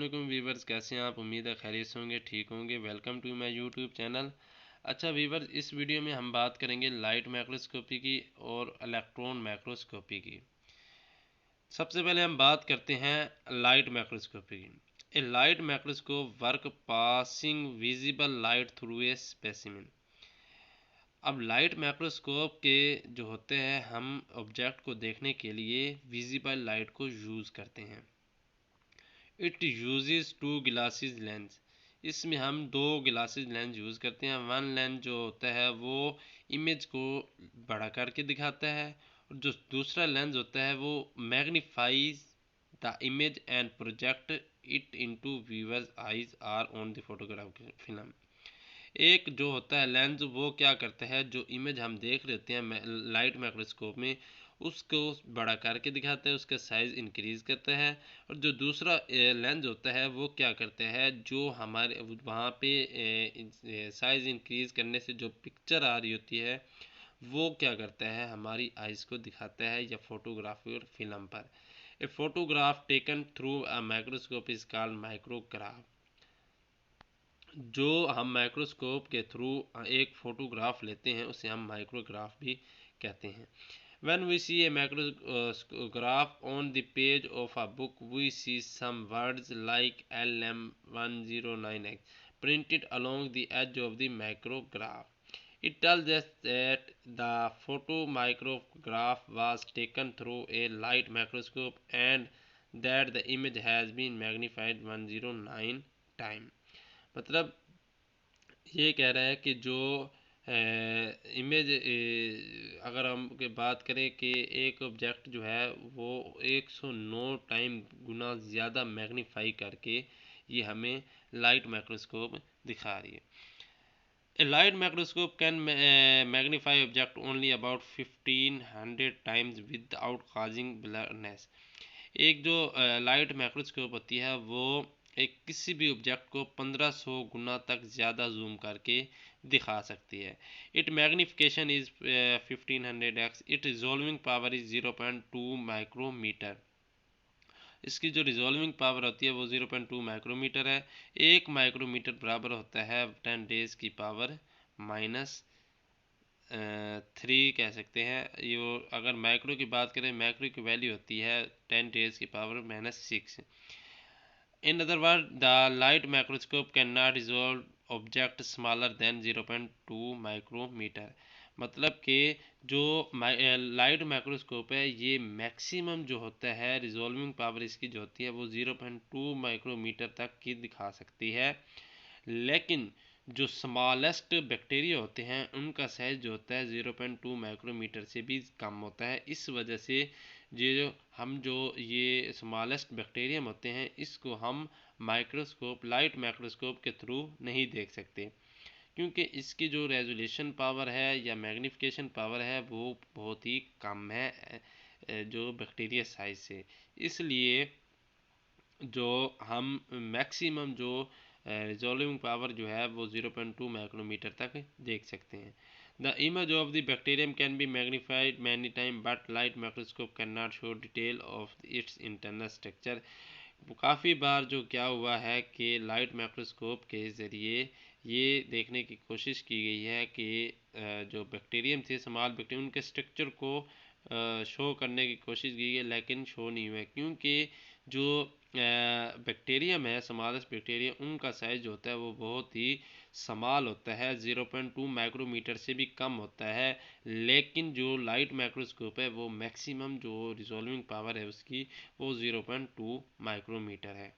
वालेकुम वीवर्स, कैसे हैं आप। उम्मीद है खैरियत से होंगे, ठीक होंगे। Welcome to my YouTube channel. अच्छा वीवर्स, इस वीडियो में हम बात करेंगे लाइट माइक्रोस्कोपी की और इलेक्ट्रॉन माइक्रोस्कोपी की। सबसे पहले हम बात करते हैं लाइट माइक्रोस्कोपी की। A light microscope work passing visible light through a specimen. अब लाइट माइक्रोस्कोप के जो होते हैं, हम ऑब्जेक्ट को देखने के लिए विजिबल लाइट को यूज़ करते हैं। It uses two glasses lens. इसमें हम दो ग्लासेस लेंस यूज़ करते हैं। वन लेंस जो होता है वो इमेज को बड़ा करके दिखाता है, और जो दूसरा लेंस होता है वो magnifies the image and project it into viewers eyes or on the photograph film. एक जो होता है लेंस, वो क्या करता है, जो इमेज हम देख लेते हैं लाइट माइक्रोस्कोप में, उसको बड़ा करके दिखाता है, उसका साइज़ इंक्रीज करता है। और जो दूसरा लेंस होता है वो क्या करता है, जो हमारे वहाँ पे साइज़ इंक्रीज करने से जो पिक्चर आ रही होती है वो क्या करता है, हमारी आइज़ को दिखाता है या फोटोग्राफी और फिल्म पर। A photograph taken through a microscope is called micrograph. जो हम माइक्रोस्कोप के थ्रू एक फोटोग्राफ लेते हैं उसे हम माइक्रोग्राफ भी कहते हैं। When we see a micrograph on the page of a book, we see some words like LM109X printed along the edge of the micrograph. It tells us that the photomicrograph was taken through a light microscope and that the image has been magnified 109 times. मतलब ये कह रहा है कि जो image, अगर हम के बात करें कि एक ऑब्जेक्ट जो है वो 109 टाइम गुना ज़्यादा मैग्नीफाई करके ये हमें लाइट माइक्रोस्कोप दिखा रही है। A light microscope can magnify object only about 1500 times without causing blurriness. एक जो लाइट माइक्रोस्कोप होती है वो एक किसी भी ऑब्जेक्ट को 1500 गुना तक ज़्यादा जूम करके दिखा सकती है। Its magnification is 1500x। Its resolving power is 0.2 micrometer. इसकी जो रिजॉल्विंग पावर होती है वो 0.2 माइक्रोमीटर है। एक माइक्रोमीटर बराबर होता है 10 डेज की पावर माइनस 3 कह सकते हैं। ये अगर माइक्रो की बात करें, माइक्रो की वैल्यू होती है 10 डेज की power -6। In other word, the light microscope cannot resolve object smaller than 0.2 micrometer. मतलब कि जो लाइट माइक्रोस्कोप है ये मैक्सिमम जो होता है रिजॉल्विंग पावर इसकी जो होती है वो 0.2 माइक्रोमीटर तक की दिखा सकती है। लेकिन जो स्मॉलेस्ट बैक्टीरिया होते हैं उनका साइज जो होता है 0.2 माइक्रोमीटर से भी कम होता है। इस वजह से ये स्मॉलेस्ट बैक्टीरियम होते हैं इसको हम लाइट माइक्रोस्कोप के थ्रू नहीं देख सकते, क्योंकि इसकी जो रेजोल्यूशन पावर है या मैग्नीफिकेशन पावर है वो बहुत ही कम है जो बैक्टीरिया साइज से। इसलिए जो हम मैक्सिमम जो रिजॉल्विंग पावर जो है वो 0.2 माइक्रोमीटर तक देख सकते हैं। The image of the bacterium can be magnified many time but light microscope can not show detail of its internal structure. काफ़ी बार जो क्या हुआ है कि लाइट माइक्रोस्कोप के ज़रिए ये देखने की कोशिश की गई है कि जो बैक्टीरियम थे, स्मॉल बैक्टीरियम, उनके स्ट्रक्चर को शो करने की कोशिश की गई लेकिन शो नहीं हुआ, क्योंकि जो बैक्टीरियम है, स्मॉलेस्ट बैक्टीरियम, उनका साइज जो होता है वो बहुत ही स्मॉल होता है, 0.2 माइक्रोमीटर से भी कम होता है। लेकिन जो लाइट माइक्रोस्कोप है वो मैक्सिमम जो रिजॉल्विंग पावर है उसकी वो 0.2 माइक्रोमीटर है।